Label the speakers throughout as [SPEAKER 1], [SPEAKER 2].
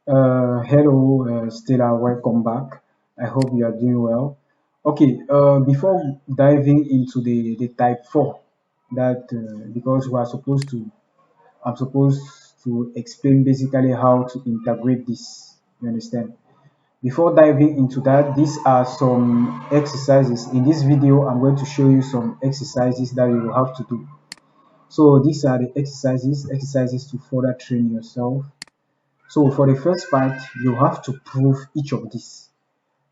[SPEAKER 1] Hello, Stella, welcome back. I hope you are doing well. Okay, before diving into the type 4, that because we are supposed to, I'm supposed to explain basically how to integrate this. You understand? Before diving into that, these are some exercises. In this video, I'm going to show you some exercises that you will have to do. So these are the exercises to further train yourself. So for the first part, you have to prove each of these.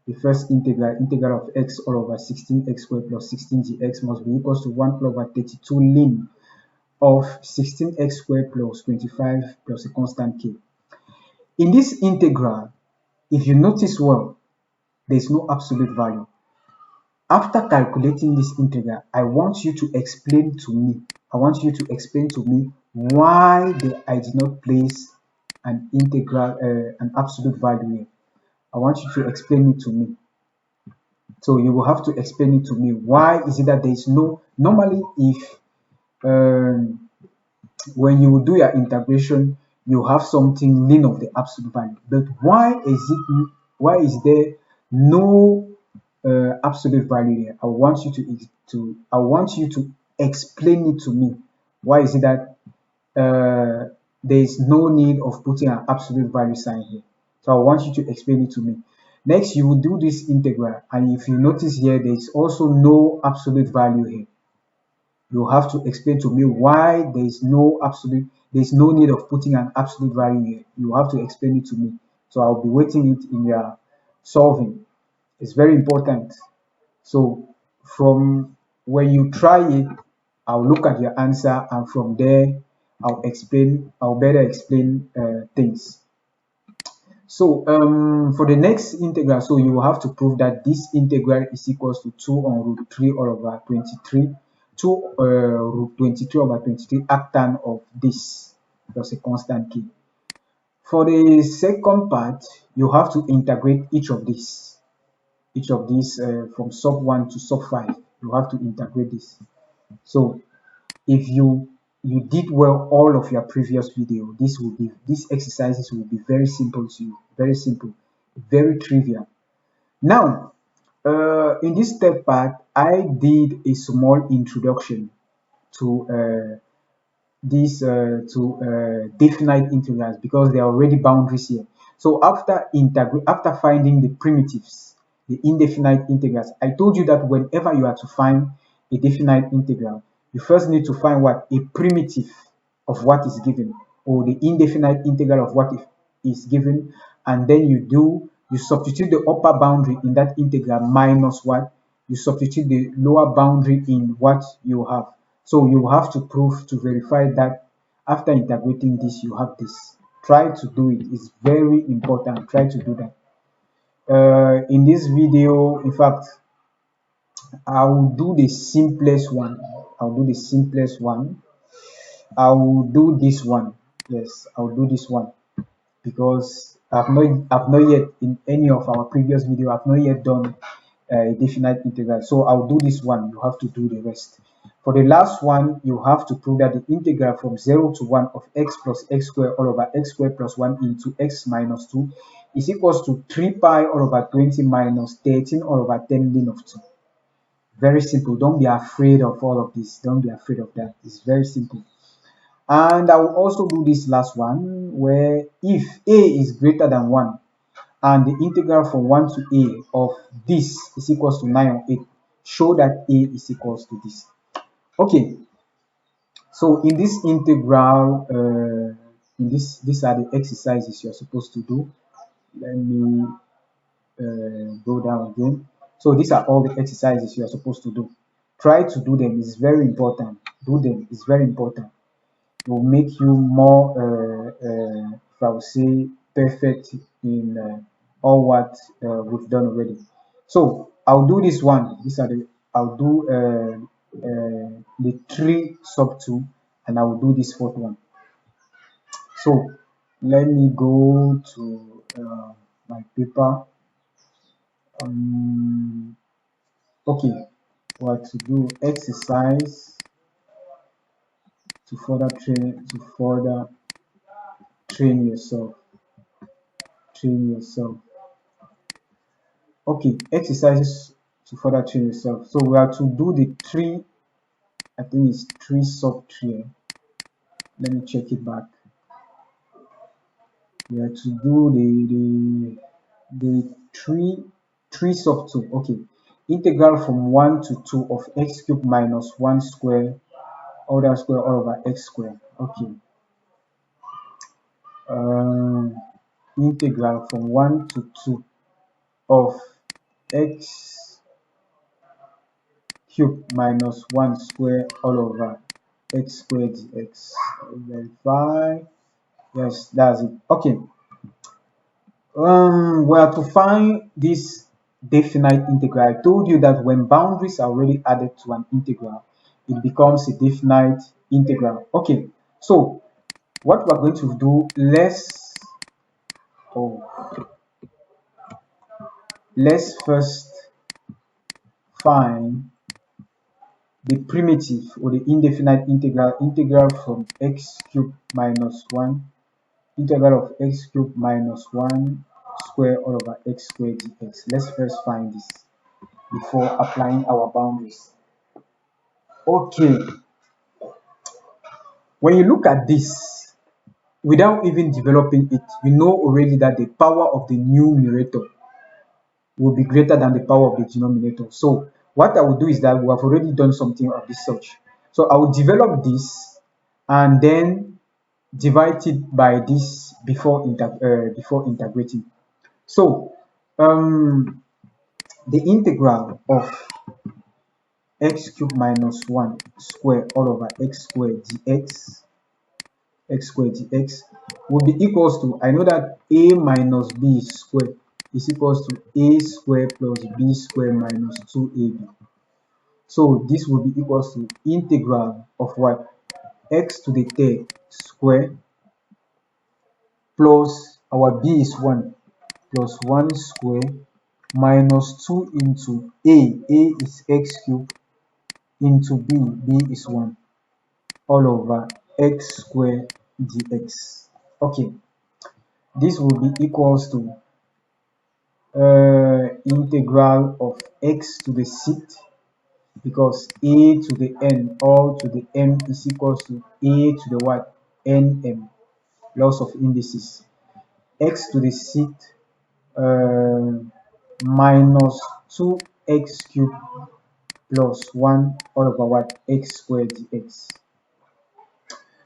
[SPEAKER 1] The first integral of x all over 16x squared plus 16gx must be equals to 1 over 32 ln of 16x squared plus 25 plus a constant k. In this integral, if you notice well, there is no absolute value. After calculating this integral, I want you to explain to me, why I did not place an integral, an absolute value here. I want you to explain it to me. So you will have to explain it to me. Why is it that there is no, normally if when you do your integration, you have something ln of the absolute value. But why is there no absolute value here? I want you to explain it to me. Why is it that there is no need of putting an absolute value sign here? So I want you to explain it to me. Next, you will do this integral, and if you notice here, there is also no absolute value here. You have to explain to me why there is no need of putting an absolute value here. You have to explain it to me. So I'll be waiting it in your solving. It's very important. So from when you try it, I'll look at your answer, and from there I'll better explain things. So for the next integral, so you will have to prove that this integral is equals to 2 on root 3 all over 23, 2 root 23 over 23 arctan of this plus a constant k. For the second part, you have to integrate each of these from sub 1 to sub 5. You have to integrate this. So if you did well all of your previous video, these exercises will be very simple to you, very simple, very trivial. Now in this third part, I did a small introduction to definite integrals, because there are already boundaries here. So after finding the primitives, the indefinite integrals, I told you that whenever you are to find a definite integral, you first need to find what a primitive of what is given, or the indefinite integral of what is given, and then you substitute the upper boundary in that integral minus what you substitute the lower boundary in what you have. So you have to prove to verify that after integrating this, you have this. Try to do it. It's very important. Try to do that. In this video, in fact, I will do the simplest one. I'll do the simplest one. I will do this one. Yes, I'll do this one, because I've not yet, in any of our previous video, I've not yet done a definite integral. So I'll do this one. You have to do the rest. For the last one, you have to prove that the integral from 0 to 1 of x plus x squared all over x squared plus 1 into x minus 2 is equals to 3 pi all over 20 minus 13 all over 10 ln of 2. Very simple. Don't be afraid of all of this. Don't be afraid of that. It's very simple. And I will also do this last one, where if a is greater than 1 and the integral from 1 to a of this is equals to 9 or 8, show that a is equals to this. Okay, so in this integral, these are the exercises you're supposed to do. Let me go down again. So these are all the exercises you're supposed to do. Try to do them. It's very important. Do them. It's very important. It will make you more, if I would say, perfect in all what we've done already. So I'll do this one. I'll do the 3 sub 2, and I will do this fourth one. So let me go to my paper. Okay, what to do? Exercise to further train yourself. train yourself. Okay, exercises to further train yourself. So we have to do the three, I think it's three sub here. Let me check it back. We have to do the three sub 2. Okay, integral from 1 to 2 of x cubed minus 1 square all that square all over x square. Okay, integral from 1 to 2 of x cubed minus 1 square all over x squared dx. Verify. Yes, that's it. Okay. We have to find this definite integral. I told you that when boundaries are already added to an integral, it becomes a definite integral. Okay, so what we're going to do, let's first find the primitive or the indefinite integral from x cubed minus 1, integral of x cubed minus 1 square all over x squared dx. Let's first find this before applying our boundaries. Okay, when you look at this without even developing it, you know already that the power of the numerator will be greater than the power of the denominator. So what I will do is that we have already done something of this such. So I will develop this and then divide it by this before integrating. So the integral of x cubed minus 1 square all over x squared dx will be equals to, I know that a minus b square is equals to a square plus b square minus 2ab. So this will be equals to integral of what? X to the third square plus our b is 1 plus 1 square minus 2 into a is x cubed into b is 1 all over x square dx. Okay, this will be equals to integral of x to the sixth, because a to the n all to the m is equals to a to the what? Nm, loss of indices, x to the sixth minus 2x cubed plus 1 all over what? X squared dx.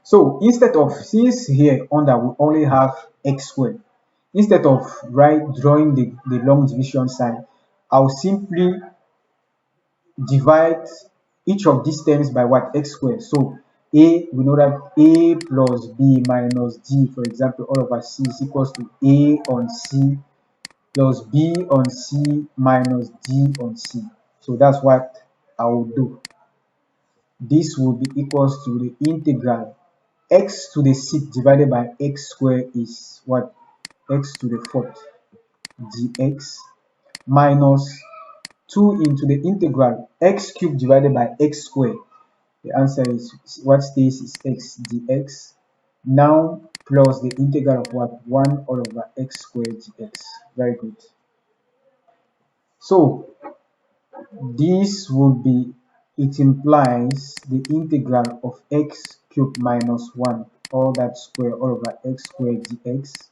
[SPEAKER 1] So instead of, since here under we only have x squared, instead of drawing the long division sign, I'll simply divide each of these terms by what? X squared. So a, we know that a plus b minus d, for example, all over c is equals to a on c plus b on c minus d on c. So that's what I will do. This will be equals to the integral x to the sixth divided by x squared is what? X to the fourth dx minus 2 into the integral x cubed divided by x squared. The answer is what stays is x dx. Now plus the integral of what? 1 all over x squared dx. Very good. So this would be, it implies the integral of x cubed minus 1 all that square all over x squared dx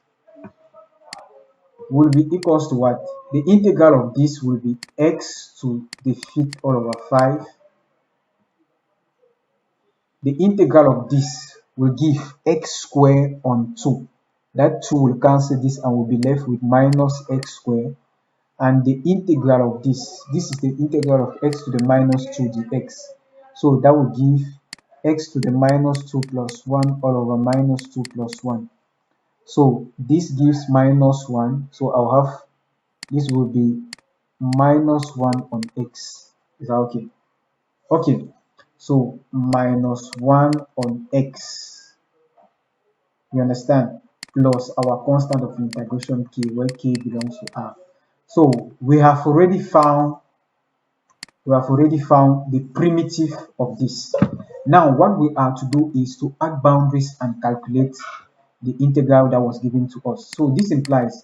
[SPEAKER 1] will be equals to what? The integral of this will be x to the fifth all over 5. The integral of this will give x squared on 2. That 2 will cancel this and will be left with minus x squared. And the integral of this is the integral of x to the minus 2 dx. So that will give x to the minus 2 plus 1 all over minus 2 plus 1. So this gives minus 1. So I'll have, this will be minus 1 on x. Is that okay? Okay, so minus 1 on x, you understand, plus our constant of integration k, where k belongs to r. So we have already found the primitive of this. Now what we are to do is to add boundaries and calculate the integral that was given to us. So this implies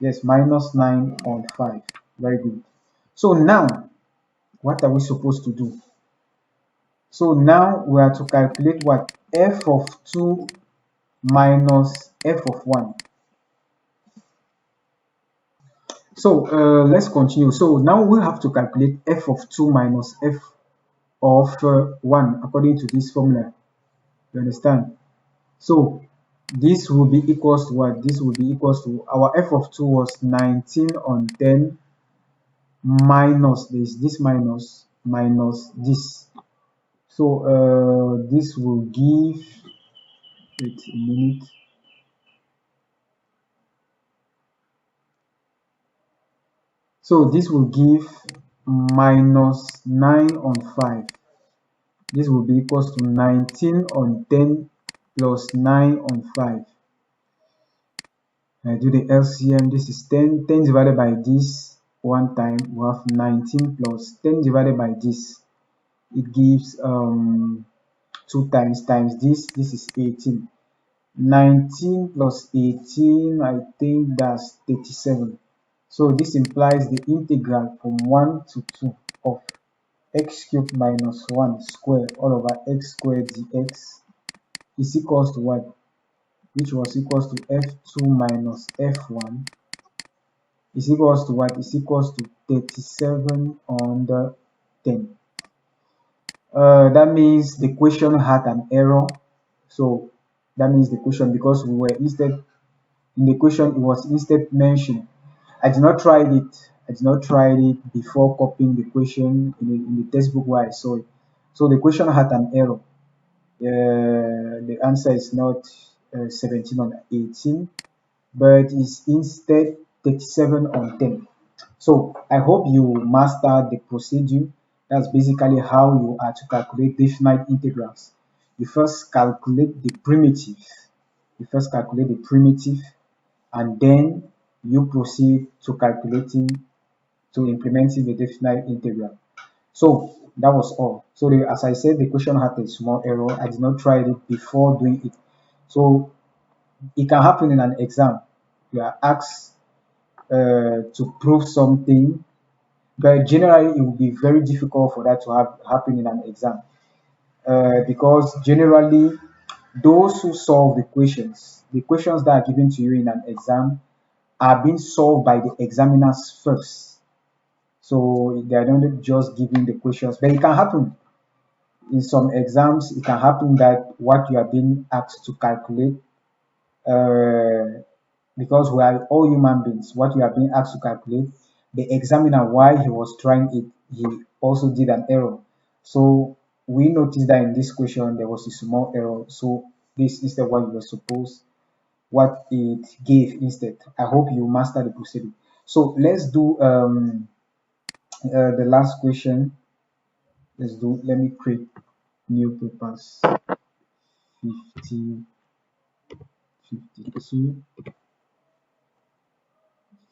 [SPEAKER 1] Yes, minus 9 on 5. Very good. So now, what are we supposed to do? So now we are to calculate what? F of 2 minus f of 1. So let's continue. So now we have to calculate f of 2 minus f of 1 according to this formula. You understand? So this will be equals to what? This will be equals to our f of 2 was 19 on 10 minus this minus this. So this will give, wait a minute. So this will give minus 9 on 5. This will be equals to 19 on 10 plus 9 on 5. I do the LCM. This is 10. 10 divided by this one time. We have 19 plus 10 divided by this. It gives 2 times this. This is 18. 19 plus 18, I think that's 37. So this implies the integral from 1 to 2 of x cubed minus 1 squared all over x squared dx is equals to what? Which was equals to f2 minus f1 is equals to what? Is equals to 37 under 10. That means the question had an error. So that means the question, because we were instead in the question, it was instead mentioned. I did not try it. I did not try it before copying the question in the textbook where I saw it. So the question had an error. The answer is not 17 on 18, but is instead 37 on 10. So I hope you master the procedure. That's basically how you are to calculate definite integrals. You first calculate the primitive. You first calculate the primitive, and then you proceed to implementing the definite integral. So that was all. So as I said, the question had a small error. I did not try it before doing it. So it can happen in an exam. You are asked to prove something, but generally it will be very difficult for that to happen in an exam, because generally those who solve the questions that are given to you in an exam are being solved by the examiners first. So they are not just giving the questions, but it can happen in some exams. It can happen that what you are being asked to calculate, uh, because we are all human beings, what you are being asked to calculate, the examiner, while he was trying it, he also did an error. So we noticed that in this question there was a small error. So this instead what you were supposed, what it gave instead. I hope you master the procedure. So let's do the last question. Let me create new papers. 50, 52,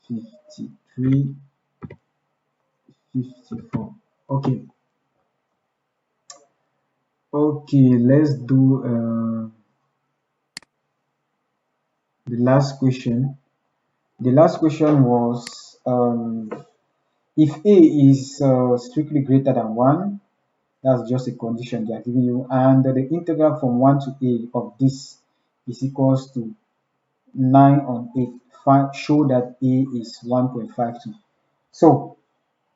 [SPEAKER 1] 53, 54. Okay. Okay, let's do the last question. The last question was, if A is strictly greater than 1, that's just a condition they are giving you, and the integral from 1 to A of this is equals to 9 on 8. Show that A is 1.52. So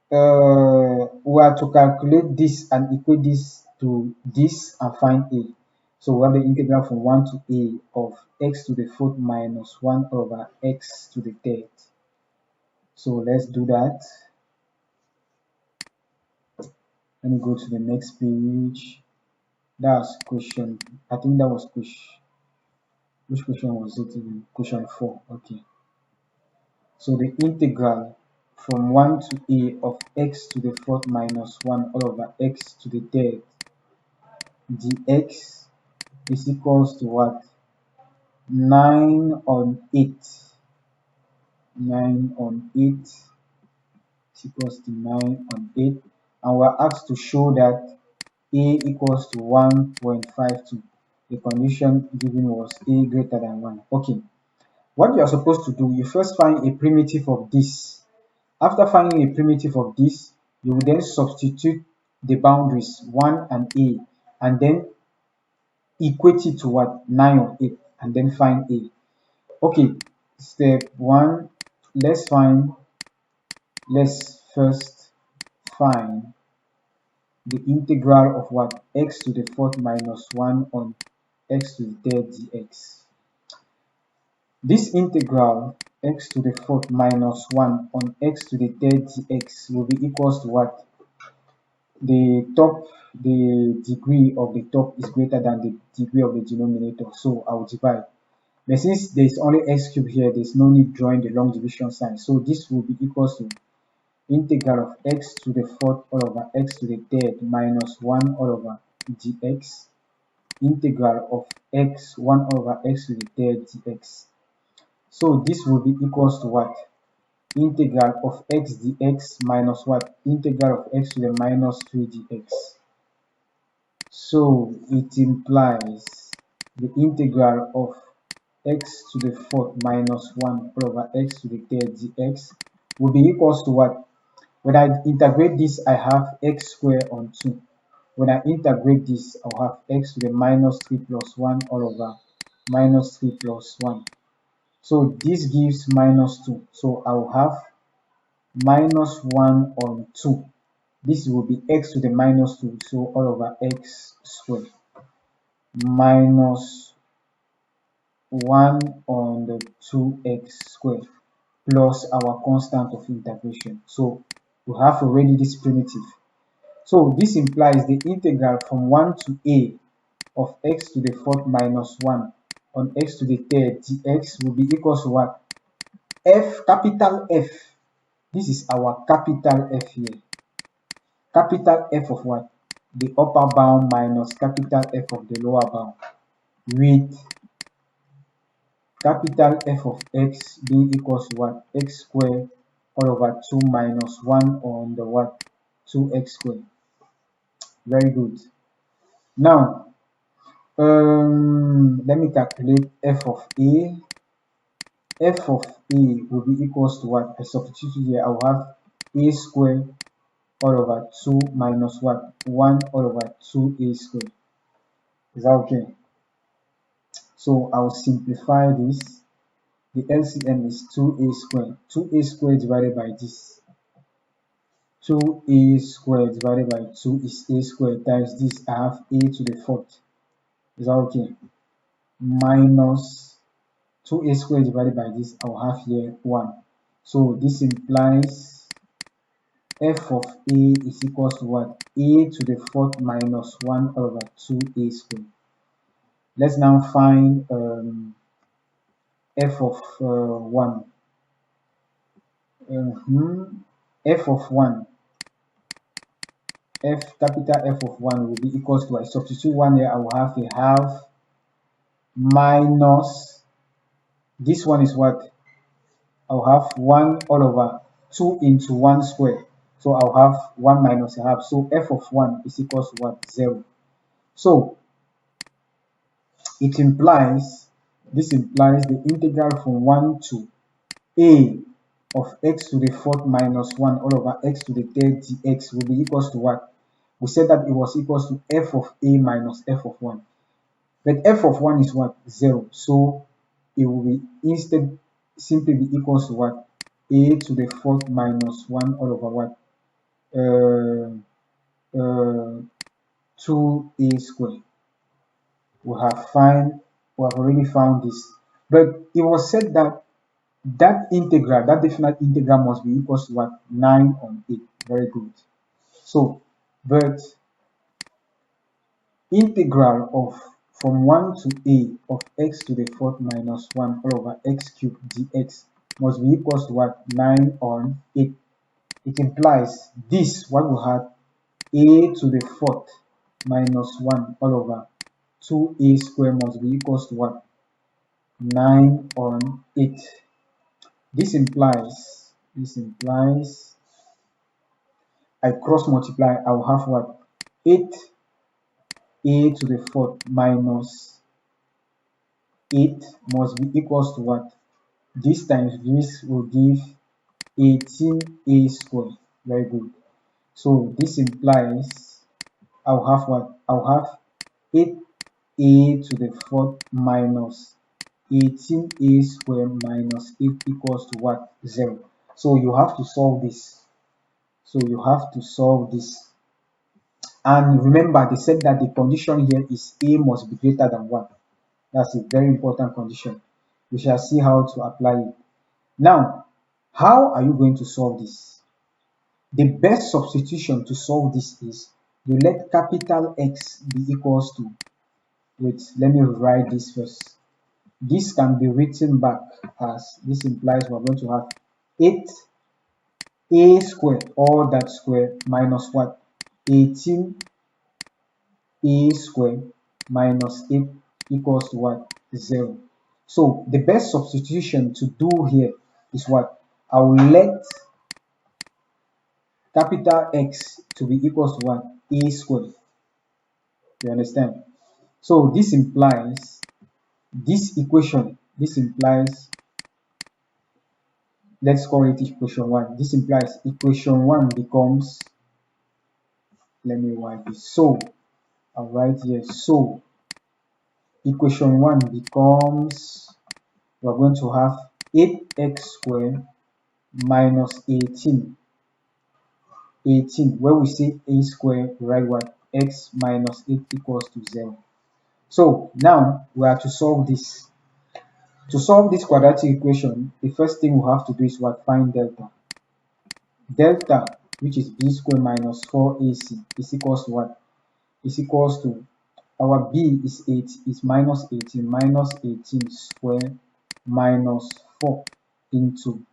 [SPEAKER 1] we are to calculate this and equate this to this and find A. So we have the integral from 1 to A of x to the fourth minus 1 over x to the third. So let's do that. Let me go to the next page. That's question. I think that was question. Which question was it even? Question 4. Okay. So the integral from 1 to A of x to the fourth minus 1 all over x to the third dx is equals to what? 9 on 8. 9 on 8 is equals to 9 on 8. And we're asked to show that A equals to 1.52. The condition given was A greater than 1. Okay. What you are supposed to do, you first find a primitive of this. After finding a primitive of this, you will then substitute the boundaries 1 and a, and then equate it to what? 9 or 8, and then find a. Okay, step 1, let's first find the integral of what? X to the fourth minus 1 on x to the third dx. This integral x to the fourth minus 1 on x to the third dx will be equals to what? The degree of the top is greater than the degree of the denominator, so I will divide. But since there is only x cubed here, there is no need drawing the long division sign. So this will be equals to integral of x to the fourth all over x to the third minus 1 all over dx, integral of x 1 over x to the third dx. So this will be equals to what? Integral of x dx minus what? Integral of x to the minus 3 dx. So it implies the integral of x to the fourth minus 1 over x to the third dx will be equals to what? When I integrate this, I have x squared on 2. When I integrate this, I'll have x to the minus 3 plus 1 all over minus 3 plus 1. So this gives minus 2. So I'll have minus 1 on 2. This will be x to the minus 2. So all over x squared minus 1 on the 2x squared plus our constant of integration. So we have already this primitive. So this implies the integral from 1 to a of x to the fourth minus 1 on x to the third dx will be equals to what? F, capital F. This is our capital F here. Capital F of what? The upper bound minus capital F of the lower bound, with capital F of x being equals to what? X squared all over 2 minus 1 on the what? 2x squared. Very good. Now, let me calculate f of a. F of a will be equals to what? I substitute here. I will have a squared all over 2 minus what? 1 all over 2a squared. Is that okay? So I'll simplify this. The LCM is 2a squared. 2a squared divided by this. 2a squared divided by 2 is a squared times this. I have a to the fourth. Is that okay? Minus 2a squared divided by this, I'll have here 1. So this implies f of a is equals to what? A to the fourth minus 1 over 2a squared. Let's now find f of 1. F of 1. Capital F of 1 will be equals to, I substitute 1 here, I will have a half minus, this one is what? I'll have 1 all over 2 into 1 square. So I'll have 1 minus a half. So f of 1 is equals to what? 0. So it implies, this implies the integral from 1 to a of x to the fourth minus 1 all over x to the third dx will be equals to what? We said that it was equals to f of a minus f of 1. But f of 1 is what? 0. So it will be instead simply be equals to what? A to the fourth minus 1 all over what? 2a squared. We have already found this. But it was said that that integral, that definite integral must be equals to what? 9 on 8. Very good. So, but integral of from 1 to a of x to the fourth minus 1 all over x cubed dx must be equals to what? 9 on 8. It implies this, what we have, a to the fourth minus 1 all over 2a squared must be equals to what? 9 on 8. This implies I cross multiply, I will have what? 8a to the fourth minus 8 must be equals to what? This times this will give 18a squared. Very good. So this implies I'll have what? I'll have 8a to the fourth minus 18a squared minus 8 equals to what? 0. So you have to solve this. So you have to solve this. And remember, they said that the condition here is a must be greater than 1. That's a very important condition. We shall see how to apply it. Now, how are you going to solve this? The best substitution to solve this is you let capital X be equals to, wait, let me write this first. This can be written back as, this implies we're going to have 8a squared, all that square, minus what? 18a squared minus 8 equals to what? 0. So the best substitution to do here is what? I will let capital X to be equals to what? A squared. You understand? So this implies this equation, this implies, let's call it equation 1. This implies equation 1 becomes, let me write this. So I'll write here, so equation 1 becomes, we're going to have 8x squared minus 18. Where we say a squared, we write what? X minus 8 equals to 0. So now we have to solve this. To solve this quadratic equation, the first thing we have to do is what? Find delta. Delta, which is b squared minus 4ac, is equals to what? Is equals to, our b is 8, is minus 18, minus 18 squared minus 4 into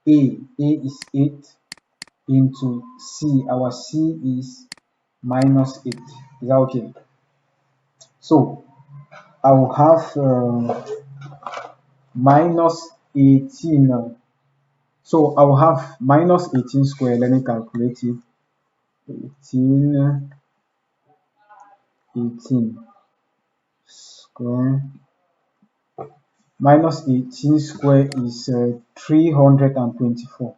[SPEAKER 1] a. A is 8 into c. Our c is minus 8. Is that okay? So I will have minus 18. So I will have minus 18 squared. Let me calculate it. 18 square minus 18 square is 324.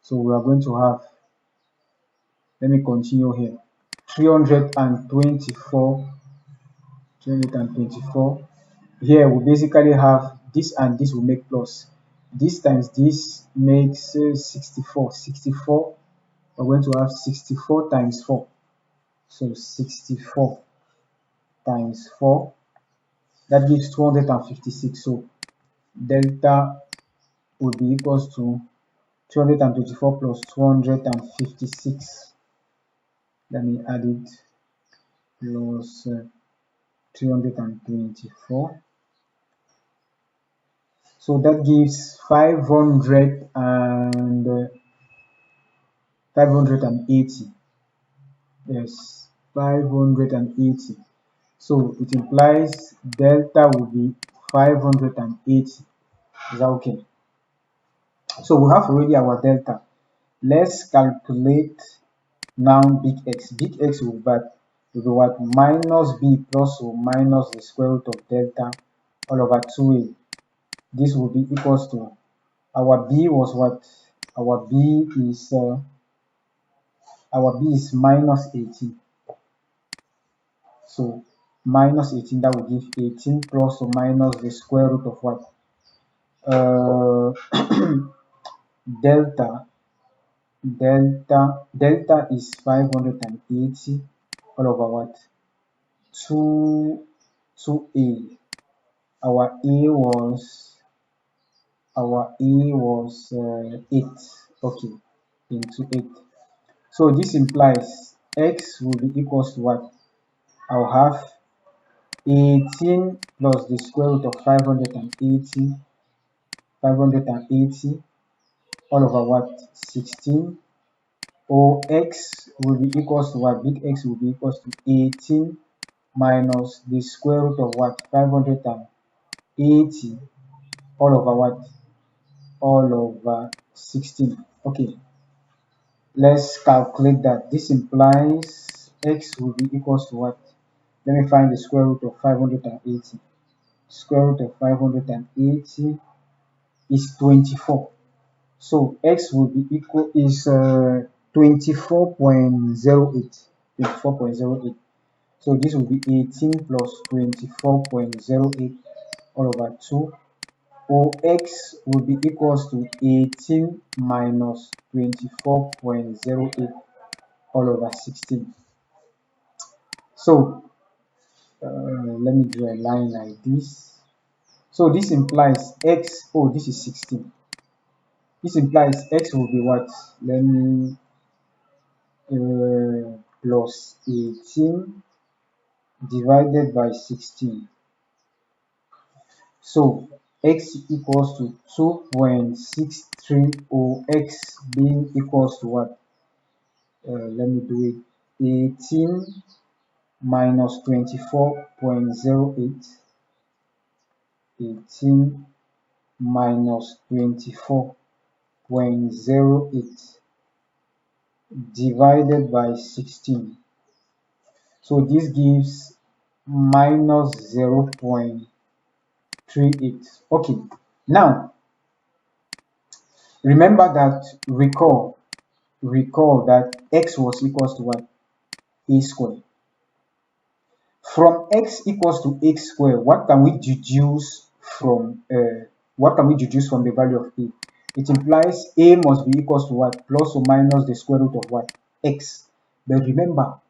[SPEAKER 1] So we are going to have, let me continue here, 324. Here we basically have this and this will make plus. This times this makes 64. We're going to have 64 times 4. So 64 times 4, that gives 256. So delta would be equals to 224 plus 256. Let me add it, plus 324. So that gives 580. Yes, 580. So it implies delta will be 580. Is that okay? So we have already our delta. Let's calculate now big X. Big X will be what? Minus b plus or minus the square root of delta all over 2a. This will be equals to, our b was what? Our b is minus 18. So minus 18, that will give 18 plus or minus the square root of what? Delta is 580 all over what? 2a. Our a was 8. Okay, into 8. So this implies x will be equals to what? I'll have 18 plus the square root of 580 all over what? 16. Or x will be equals to what? Big X will be equals to 18 minus the square root of what? 580 all over what? All over 16. Okay, let's calculate that. This implies x will be equals to what? Let me find the square root of 580. Square root of 580 is 24. So x will be equal is 24.08. 24.08. So this will be 18 plus 24.08 all over 2, or x will be equals to 18 minus 24.08 all over 16. So let me draw a line like this. So this implies x, oh, this is 16. This implies x will be what? Let me plus 18 divided by 16. So x equals to 2.63, or x being equals to what? Let me do it. 18 minus 24.08. 18 minus 24.08 divided by 16. So this gives minus 0.38. Okay, now remember that, recall that x was equals to what? A square. From x equals to x square, what can we deduce from the value of a? It implies a must be equals to what? Plus or minus the square root of what? X. But remember,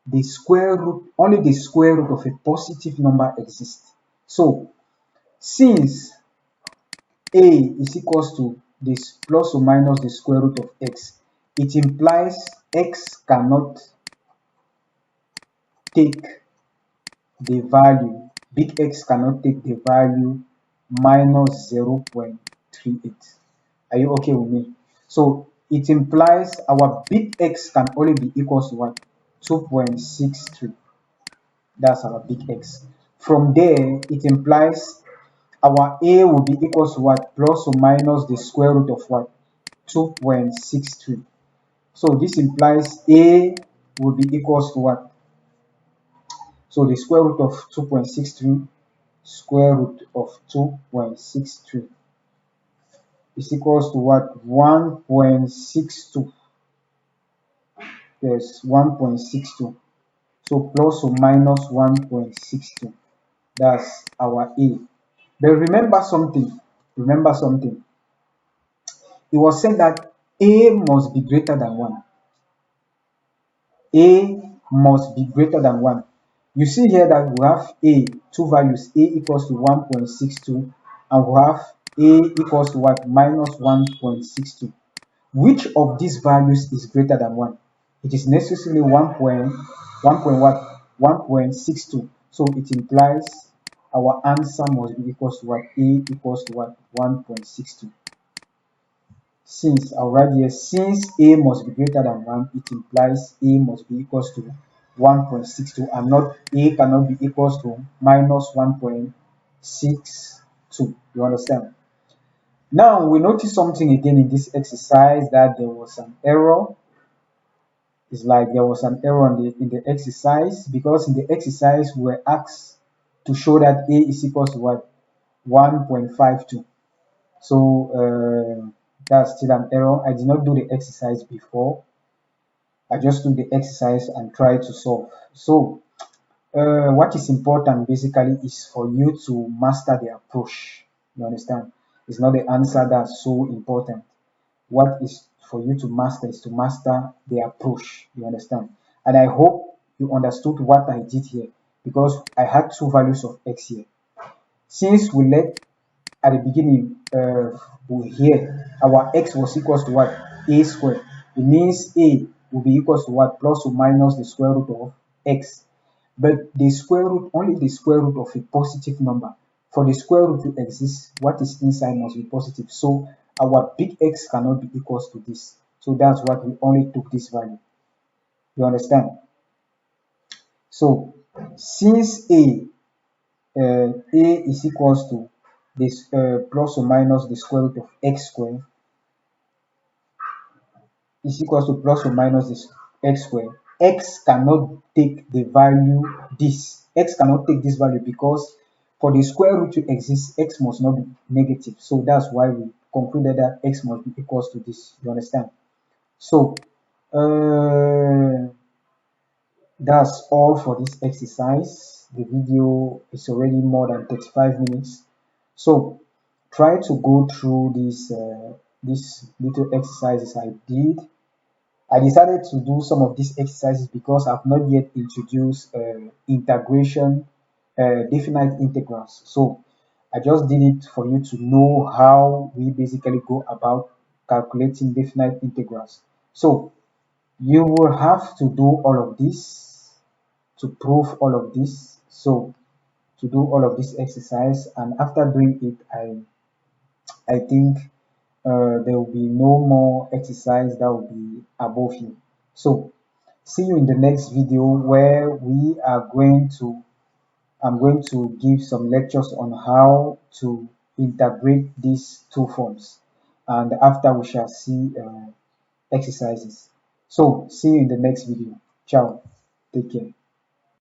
[SPEAKER 1] the square root, only the square root of a positive number exists. So since a is equals to this plus or minus the square root of x, it implies x cannot take the value, big X cannot take the value minus 0.38. Are you okay with me? So it implies our big X can only be equals to what? 2.63. That's our big X. From there, it implies our A will be equals to what? Plus or minus the square root of what? 2.63. So this implies A will be equals to what? So the square root of 2.63, square root of 2.63 is equals to what? 1.62. Yes, 1.62. So plus or minus 1.62. That's our A. But remember something. Remember something. It was said that A must be greater than 1. A must be greater than 1. You see here that we have A, two values, A equals to 1.62, and we have A equals to what? Minus 1.62. Which of these values is greater than 1? It is necessarily 1.62. So it implies our answer must be equals to what? A equals to what? 1.62. Since I'll write here, since A must be greater than 1, it implies A must be equals to 1.62, and not A cannot be equals to minus 1.62. You understand? Now we notice something again in this exercise, that there was an error. It's like there was an error in the exercise, because in the exercise we were asked to show that A is equals to what? 1.52. So that's still an error. I did not do the exercise before. I just took the exercise and tried to solve. So what is important basically is for you to master the approach. You understand? It's not the answer that's so important. What is for you to master is to master the approach. You understand? And I hope you understood what I did here, because I had two values of x here. Since we let at the beginning here our x was equals to what? A squared. It means A will be equals to what? Plus or minus the square root of x. But the square root, only the square root of a positive number. For the square root to exist, what is inside must be positive. So our big X cannot be equals to this. So that's what we only took this value. You understand? So since A is equals to this plus or minus the square root of x squared, is equals to plus or minus this x squared, x cannot take the value this. X cannot take this value because For the square root to exist, x must not be negative. So that's why we concluded that x must be equals to this. You understand? So that's all for this exercise. The video is already more than 35 minutes. So try to go through these little exercises I did. I decided to do some of these exercises because I've not yet introduced integration, definite integrals. So I just did it for you to know how we basically go about calculating definite integrals. So you will have to do all of this to prove all of this. So to do all of this exercise, and after doing it, I think there will be no more exercise that will be above you. So see you in the next video where we are going to I'm going to give some lectures on how to integrate these two forms, and after we shall see exercises. So see you in the next video. Ciao. Take care.